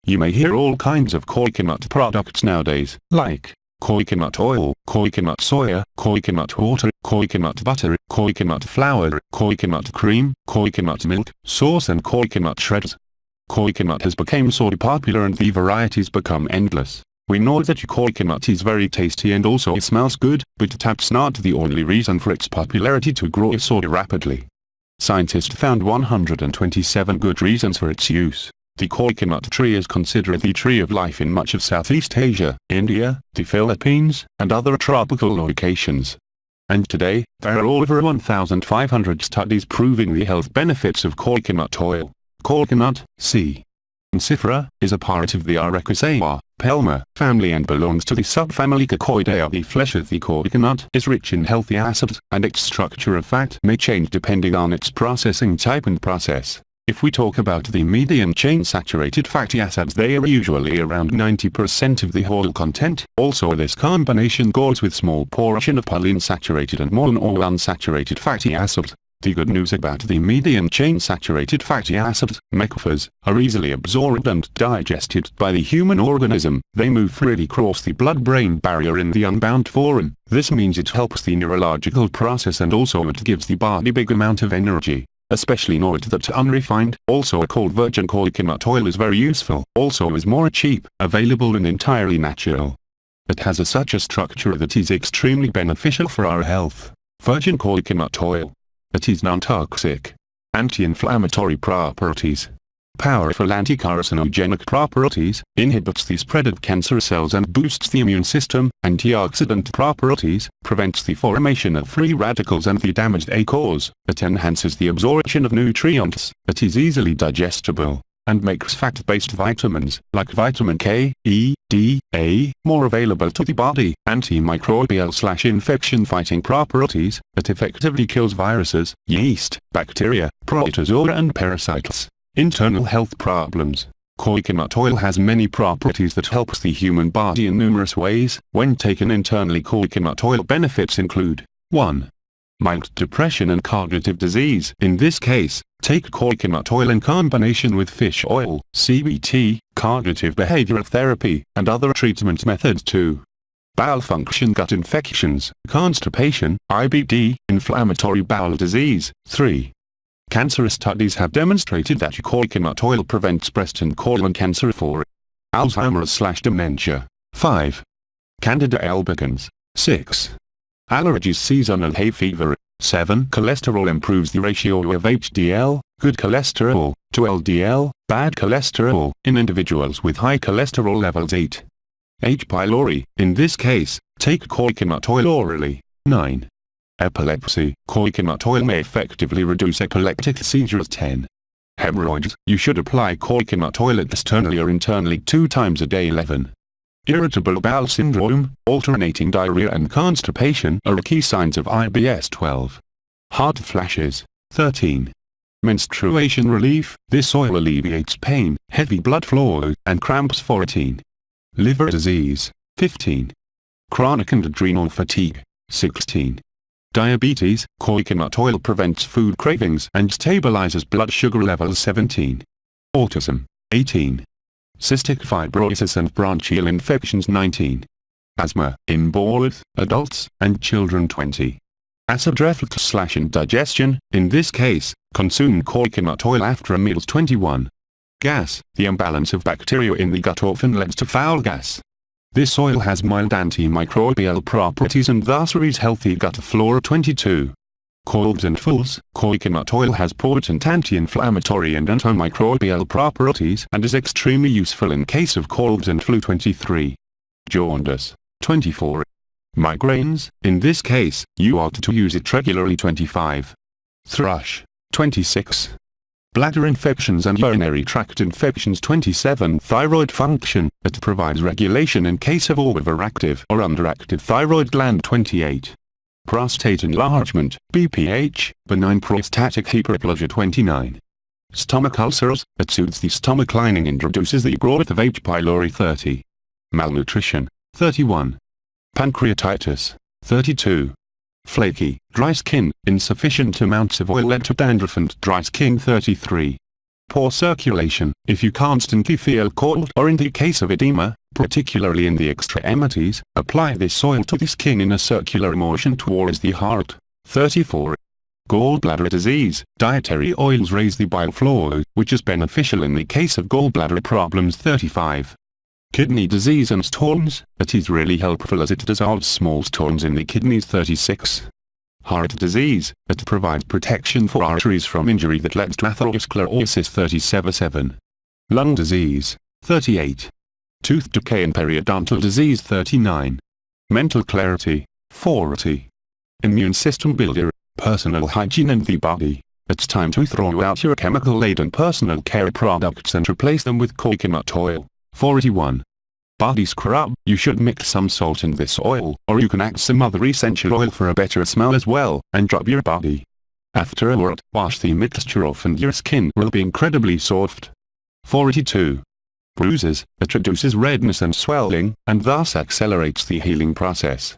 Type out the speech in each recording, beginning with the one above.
You may hear all kinds of coconut products nowadays, like coconut oil, coconut soya, coconut water, coconut butter, coconut flour, coconut cream, coconut milk, sauce and coconut shreds. Coconut has become so popular and the varieties become endless. We know that coconut is very tasty and also smells good, but that's not the only reason for its popularity to grow so rapidly. Scientists found 127 good reasons for its use. The coconut tree is considered the tree of life in much of Southeast Asia, India, the Philippines, and other tropical locations. And today, there are over 1,500 studies proving the health benefits of coconut oil. Coconut, C. Cifera, is a part of the Arecaceae, Palma, family and belongs to the subfamily Cacoideae. The flesh of the coconut is rich in healthy acids, and its structure of fat may change depending on its processing type and process. If we talk about the medium-chain saturated fatty acids, they are usually around 90% of the whole content. Also, this combination goes with small portion of polyunsaturated and monounsaturated fatty acids. The good news about the medium-chain saturated fatty acids, MECFAs, are easily absorbed and digested by the human organism. They move freely across the blood-brain barrier in the unbound form. This means it helps the neurological process and also it gives the body big amount of energy. Especially note that unrefined, also called virgin coconut oil is very useful, also is more cheap, available and entirely natural. It has such a structure that is extremely beneficial for our health. Virgin coconut oil. It is non-toxic. Anti-inflammatory properties. Powerful anti-carcinogenic properties, inhibits the spread of cancer cells and boosts the immune system. Antioxidant properties, prevents the formation of free radicals and the damage they cause. It enhances the absorption of nutrients. It is easily digestible, and makes fat-based vitamins, like vitamin K, E, D, A, more available to the body. Antimicrobial/infection-fighting properties, it effectively kills viruses, yeast, bacteria, protozoa and parasites. Internal health problems. Coconut oil has many properties that helps the human body in numerous ways. When taken internally, coconut oil benefits include 1. Mild depression and cognitive disease. In this case, take coconut oil in combination with fish oil, CBT, cognitive behavioral therapy, and other treatment methods too. Bowel function, gut infections, constipation, IBD, inflammatory bowel disease. 3. Cancer studies have demonstrated that coconut oil prevents breast and colon cancer. 4. Alzheimer's/dementia. 5. Candida albicans. 6. Allergies, seasonal hay fever. 7. Cholesterol improves the ratio of HDL, good cholesterol, to LDL, bad cholesterol, in individuals with high cholesterol levels. 8. H. pylori. In this case, take coconut oil orally. 9. Epilepsy. Coconut oil may effectively reduce epileptic seizures. 10. Hemorrhoids. You should apply coconut oil externally or internally 2 times a day. 11. Irritable bowel syndrome, alternating diarrhea and constipation are key signs of IBS. 12. Hot flashes. 13. Menstruation relief. This oil alleviates pain, heavy blood flow, and cramps. 14. Liver disease. 15. Chronic and adrenal fatigue. 16. Diabetes. Coconut oil prevents food cravings and stabilizes blood sugar levels. 17. Autism. 18. Cystic fibrosis and bronchial infections. 19. Asthma, in both adults and children. 20. Acid reflux/indigestion, in this case, consume coconut oil after a meal. 21. Gas, the imbalance of bacteria in the gut often leads to foul gas. This oil has mild antimicrobial properties and thus aids healthy gut flora. 22. Colds and flus. Coconut oil has potent anti-inflammatory and antimicrobial properties and is extremely useful in case of colds and flu. 23. Jaundice. 24. Migraines. In this case, you ought to use it regularly. 25. Thrush. 26. Bladder infections and urinary tract infections. 27. Thyroid function. It provides regulation in case of overactive or underactive thyroid gland. 28. Prostate enlargement, BPH, benign prostatic hyperplasia. 29. Stomach ulcers. It soothes the stomach lining and reduces the growth of H. pylori. 30. Malnutrition. 31. Pancreatitis. 32. Flaky, dry skin, insufficient amounts of oil lead to dandruff and dry skin. 33. Poor circulation. If you constantly feel cold or in the case of edema, particularly in the extremities, apply this oil to the skin in a circular motion towards the heart. 34. Gallbladder disease. Dietary oils raise the bile flow, which is beneficial in the case of gallbladder problems. 35. Kidney disease and stones. It is really helpful as it dissolves small stones in the kidneys. 36. Heart disease. It provides protection for arteries from injury that leads to atherosclerosis. 37. Lung disease. 38. Tooth decay and periodontal disease. 39. Mental clarity. 40. Immune system builder. Personal hygiene and the body. It's time to throw out your chemical-laden personal care products and replace them with coconut oil. 41. Body scrub. You should mix some salt in this oil, or you can add some other essential oil for a better smell as well, and rub your body. Afterward, wash the mixture off and your skin will be incredibly soft. 42. Bruises. It reduces redness and swelling, and thus accelerates the healing process.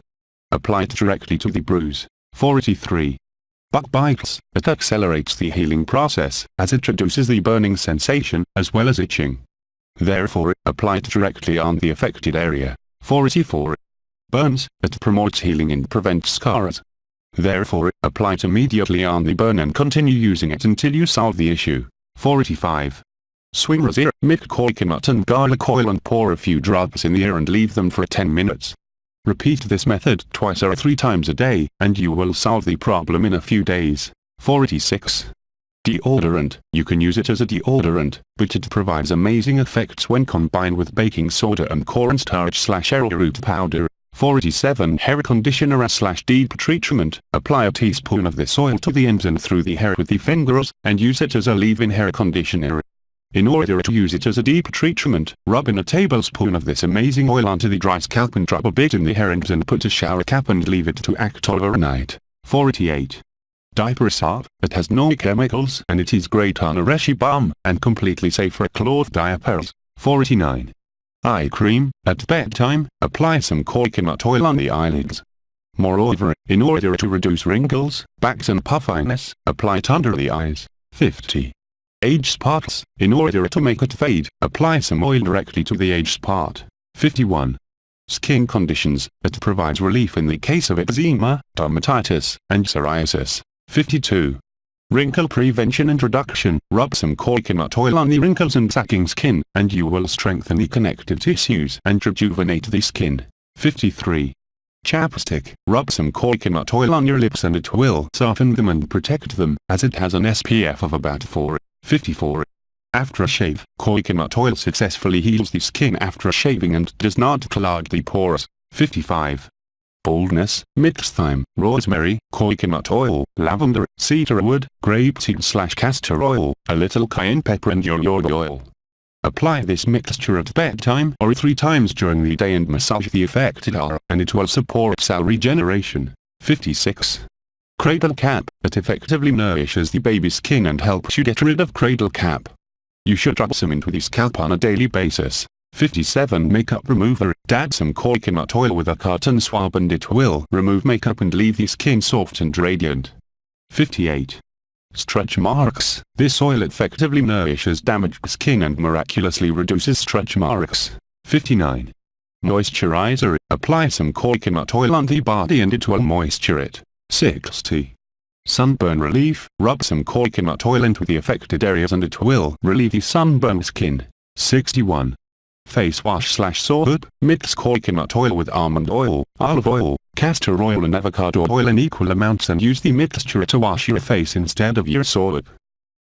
Apply it directly to the bruise. 43. Bug bites. It accelerates the healing process, as it reduces the burning sensation, as well as itching. Therefore, apply it directly on the affected area. 44. Burns. It promotes healing and prevents scars. Therefore, apply it immediately on the burn and continue using it until you solve the issue. 45. Swingers ear. Mix coconut and garlic oil and pour a few drops in the ear and leave them for 10 minutes. Repeat this method twice or 3 times a day, and you will solve the problem in a few days. 46. Deodorant. You can use it as a deodorant, but it provides amazing effects when combined with baking soda and cornstarch/arrowroot powder. 47. Hair conditioner/deep treatment. Apply a teaspoon of this oil to the ends and through the hair with the fingers, and use it as a leave-in hair conditioner. In order to use it as a deep treatment, rub in a tablespoon of this amazing oil onto the dry scalp and drop a bit in the hair ends and put a shower cap and leave it to act overnight. 48. Diaper soap. It has no chemicals and it is great on a rashy bum, and completely safe for cloth diapers. 49. Eye cream. At bedtime, apply some coconut oil on the eyelids. Moreover, in order to reduce wrinkles, bags and puffiness, apply it under the eyes. 50. Age spots. In order to make it fade, apply some oil directly to the age spot. 51. Skin conditions. It provides relief in the case of eczema, dermatitis, and psoriasis. 52. Wrinkle prevention and reduction. Rub some coconut oil on the wrinkles and sagging skin, and you will strengthen the connective tissues and rejuvenate the skin. 53. Chapstick. Rub some coconut oil on your lips and it will soften them and protect them, as it has an SPF of about 4. 54. After a shave, coconut oil successfully heals the skin after shaving and does not clog the pores. 55. Baldness. Mix thyme, rosemary, coconut oil, lavender, cedarwood, grapeseed/castor oil, a little cayenne pepper and your oil. Apply this mixture at bedtime or 3 times during the day and massage the affected area, and it will support cell regeneration. 56. Cradle cap. It effectively nourishes the baby's skin and helps you get rid of cradle cap. You should rub some into the scalp on a daily basis. 57. Makeup remover. Add some coconut oil with a cotton swab and it will remove makeup and leave the skin soft and radiant. 58. Stretch marks. This oil effectively nourishes damaged skin and miraculously reduces stretch marks. 59. Moisturizer. Apply some coconut oil on the body and it will moisture it. 60. Sunburn relief. Rub some coconut oil into the affected areas and it will relieve the sunburned skin. 61. Face wash/soap. Mix coconut oil with almond oil, olive oil, castor oil and avocado oil in equal amounts and use the mixture to wash your face instead of your soap.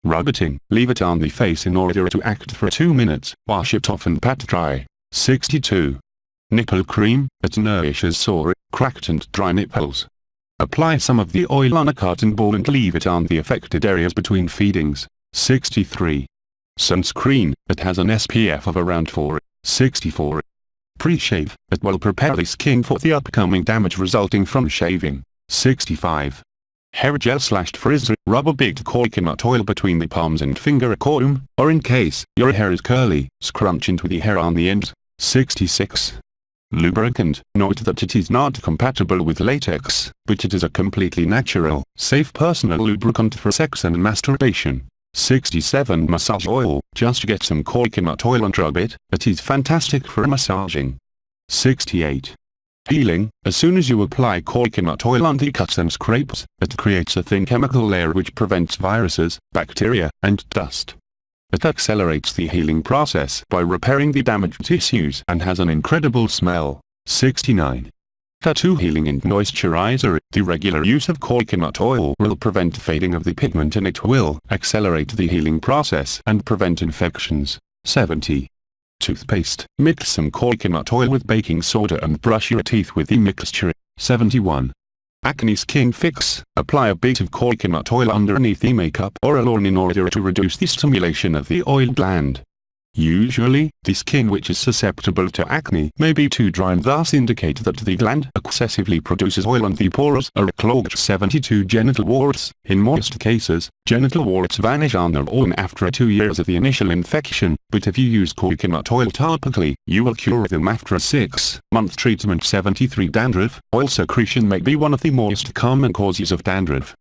Rub it in. Leave it on the face in order to act for 2 minutes. Wash it off and pat dry. 62. Nipple cream. It nourishes sore, cracked and dry nipples. Apply some of the oil on a cotton ball and leave it on the affected areas between feedings. 63. Sunscreen. It has an SPF of around 4. 64. Pre-shave. It will prepare the skin for the upcoming damage resulting from shaving. 65. Hair gel/frizz. Rub a bit coconut oil between the palms and finger comb, or in case your hair is curly, scrunch into the hair on the ends. 66. Lubricant. Note that it is not compatible with latex, but it is a completely natural, safe personal lubricant for sex and masturbation. 67 Massage oil. Just get some coconut oil and rub it. It is fantastic for massaging. 68. Healing. As soon as you apply coconut oil on the cuts and scrapes, it creates a thin chemical layer which prevents viruses, bacteria, and dust. It accelerates the healing process by repairing the damaged tissues and has an incredible smell. 69. Tattoo healing and moisturizer. The regular use of coconut oil will prevent fading of the pigment and it will accelerate the healing process and prevent infections. 70. Toothpaste. Mix some coconut oil with baking soda and brush your teeth with the mixture. 71. Acne skin fix. Apply a bit of coconut oil underneath the makeup or alone in order to reduce the stimulation of the oil gland. Usually, the skin which is susceptible to acne may be too dry and thus indicate that the gland excessively produces oil and the pores are clogged. 72 Genital warts. In most cases, genital warts vanish on their own after 2 years of the initial infection, but if you use coconut oil topically, you will cure them after a 6-month treatment. 73 Dandruff. Oil secretion may be one of the most common causes of dandruff.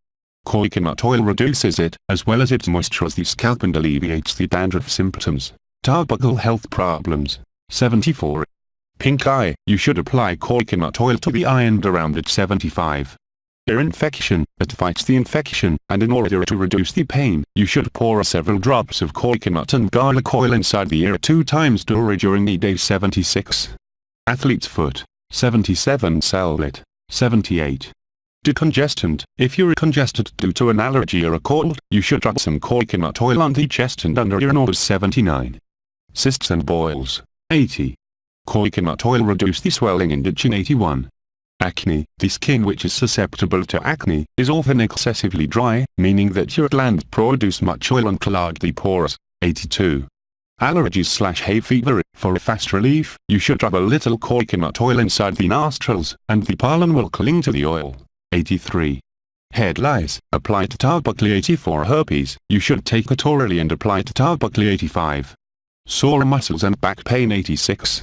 Coconut oil reduces it, as well as it moisturizes the scalp and alleviates the dandruff symptoms. Topical health problems. 74. Pink eye. You should apply coconut oil to the eye and around it. 75. Ear infection. It fights the infection, and in order to reduce the pain, you should pour several drops of coconut and garlic oil inside the ear 2 times during the day. 76. Athlete's foot. 77. Cellulite. 78. Decongestant. If you're congested due to an allergy or a cold, you should rub some coconut oil on the chest and under your nose. 79. Cysts and boils. 80. Coconut oil reduce the swelling and itching. 81. Acne. The skin which is susceptible to acne is often excessively dry, meaning that your glands produce much oil and clog the pores. 82. Allergies/hay fever. For a fast relief, you should rub a little coconut oil inside the nostrils, and the pollen will cling to the oil. 83. Head lice. Apply it topically. 84. Herpes. You should take it orally and apply it topically. 85. Sore muscles and back pain. 86.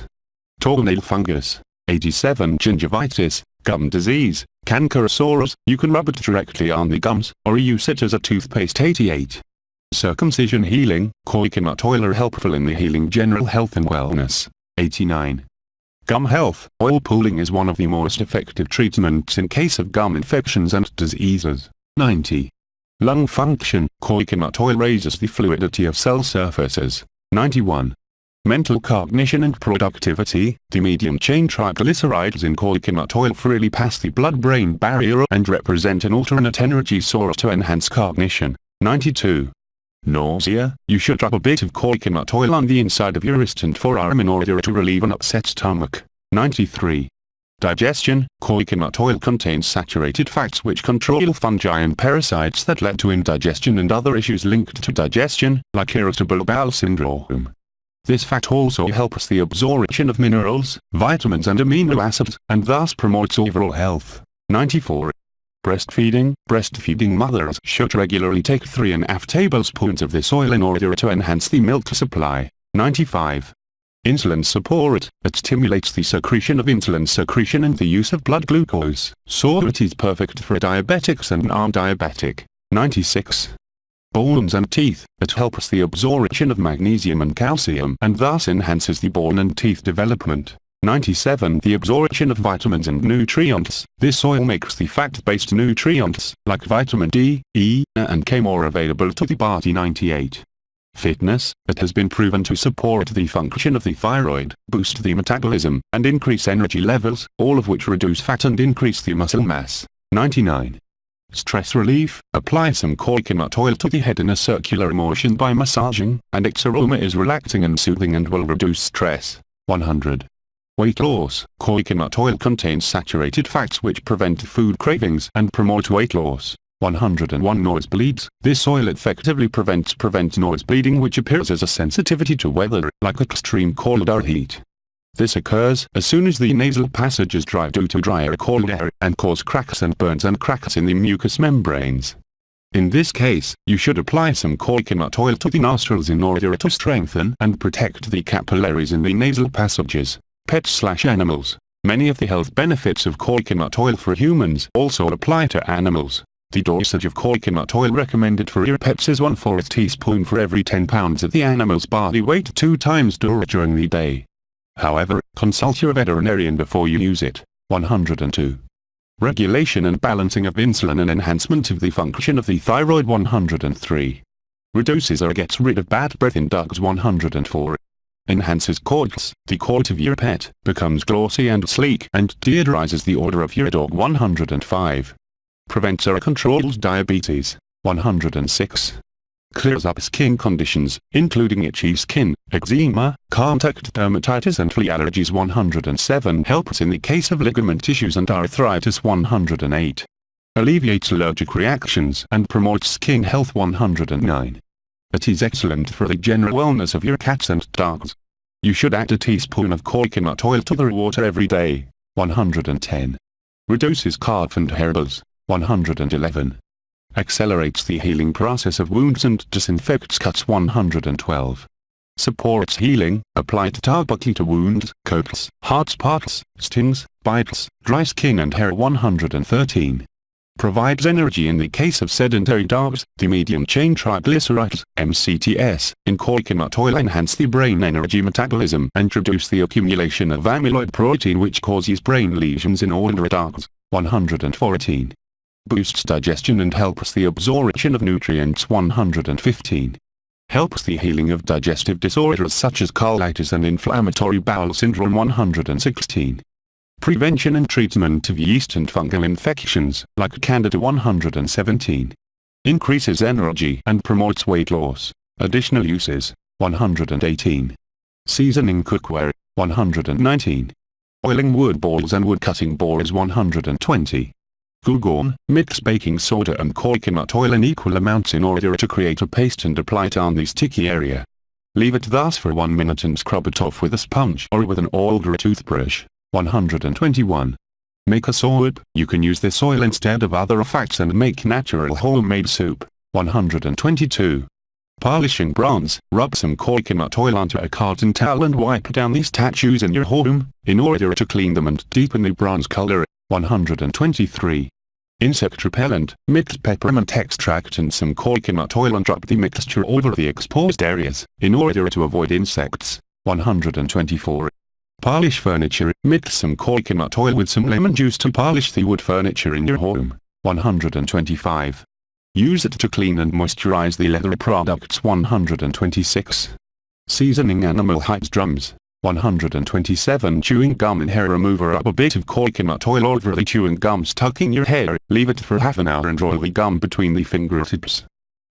Toenail fungus. 87. Gingivitis, gum disease, canker or sores. You can rub it directly on the gums, or use it as a toothpaste. 88. Circumcision healing. Coconut oil are helpful in the healing general health and wellness. 89. Gum health. Oil pulling is one of the most effective treatments in case of gum infections and diseases. 90. Lung function. Coconut oil raises the fluidity of cell surfaces. 91. Mental cognition and productivity. The medium-chain triglycerides in coconut oil freely pass the blood-brain barrier and represent an alternate energy source to enhance cognition. 92. Nausea. You should rub a bit of coconut oil on the inside of your wrist and forearm in order to relieve an upset stomach. 93. Digestion. Coconut oil contains saturated fats which control fungi and parasites that lead to indigestion and other issues linked to digestion, like irritable bowel syndrome. This fat also helps the absorption of minerals, vitamins and amino acids, and thus promotes overall health. 94. Breastfeeding. Breastfeeding mothers should regularly take 3½ tablespoons of this oil in order to enhance the milk supply. 95. Insulin support. It stimulates the secretion of insulin secretion and the use of blood glucose, so it is perfect for diabetics and non-diabetic. 96. Bones and teeth. It helps the absorption of magnesium and calcium and thus enhances the bone and teeth development. 97. The absorption of vitamins and nutrients. This oil makes the fat-based nutrients, like vitamin D, E, and K more available to the body. 98. Fitness. It has been proven to support the function of the thyroid, boost the metabolism, and increase energy levels, all of which reduce fat and increase the muscle mass. 99. Stress relief. Apply some coconut oil to the head in a circular motion by massaging, and its aroma is relaxing and soothing and will reduce stress. 100. Weight loss. Coconut oil contains saturated fats which prevent food cravings and promote weight loss. 101. Nosebleeds. This oil effectively prevents nosebleeding, which appears as a sensitivity to weather, like extreme cold or heat. This occurs as soon as the nasal passage is dry due to dry or cold air, and cause cracks and burns and cracks in the mucous membranes. In this case, you should apply some coconut oil to the nostrils in order to strengthen and protect the capillaries in the nasal passages. Pets/animals. Many of the health benefits of coconut oil for humans also apply to animals. The dosage of coconut oil recommended for ear pets is 1/4 teaspoon for every 10 pounds of the animal's body weight 2 times during the day. However, consult your veterinarian before you use it. 102. Regulation and balancing of insulin and enhancement of the function of the thyroid. 103. Reduces or gets rid of bad breath in dogs. 104. Enhances coats. The coat of your pet becomes glossy and sleek and deodorizes the odor of your dog. 105. Prevents or controls diabetes. 106. Clears up skin conditions, including itchy skin, eczema, contact dermatitis and flea allergies. 107. Helps in the case of ligament issues and arthritis. 108. Alleviates allergic reactions and promotes skin health. 109. It is excellent for the general wellness of your cats and dogs. You should add a teaspoon of coconut oil to the water every day. 110. Reduces calf and hair loss. 111. Accelerates the healing process of wounds and disinfects cuts. 112. Supports healing, applied topically to wounds, cuts, hot spots, stings, bites, dry skin and hair. 113. Provides energy in the case of sedentary dogs. The medium-chain triglycerides, MCTs, in coconut oil enhance the brain energy metabolism and reduce the accumulation of amyloid protein which causes brain lesions in older dogs. 114. Boosts digestion and helps the absorption of nutrients. 115. Helps the healing of digestive disorders such as colitis and inflammatory bowel syndrome. 116. Prevention and treatment of yeast and fungal infections, like Candida. 117. Increases energy and promotes weight loss. Additional uses. 118. Seasoning cookware. 119. Oiling wood balls and wood cutting boards. 120. Cool. Mix baking soda and coconut oil in equal amounts in order to create a paste and apply it on the sticky area. Leave it thus for 1 minute and scrub it off with a sponge or with an oil toothbrush. 121. Make a soup. You can use this oil instead of other fats and make natural homemade soup. 122. Polishing bronze. Rub some coconut oil onto a cotton towel and wipe down the statues in your home, in order to clean them and deepen the bronze color. 123. Insect repellent. Mix peppermint extract and some coconut oil and drop the mixture over the exposed areas, in order to avoid insects. 124. Polish furniture. Mix some coconut oil with some lemon juice to polish the wood furniture in your home. 125. Use it to clean and moisturize the leather products. 126. Seasoning animal hides drums. 127. Chewing gum and hair remover. Rub a bit of coconut oil over the chewing gum stuck in your hair, leave it for half an hour and roll the gum between the fingertips.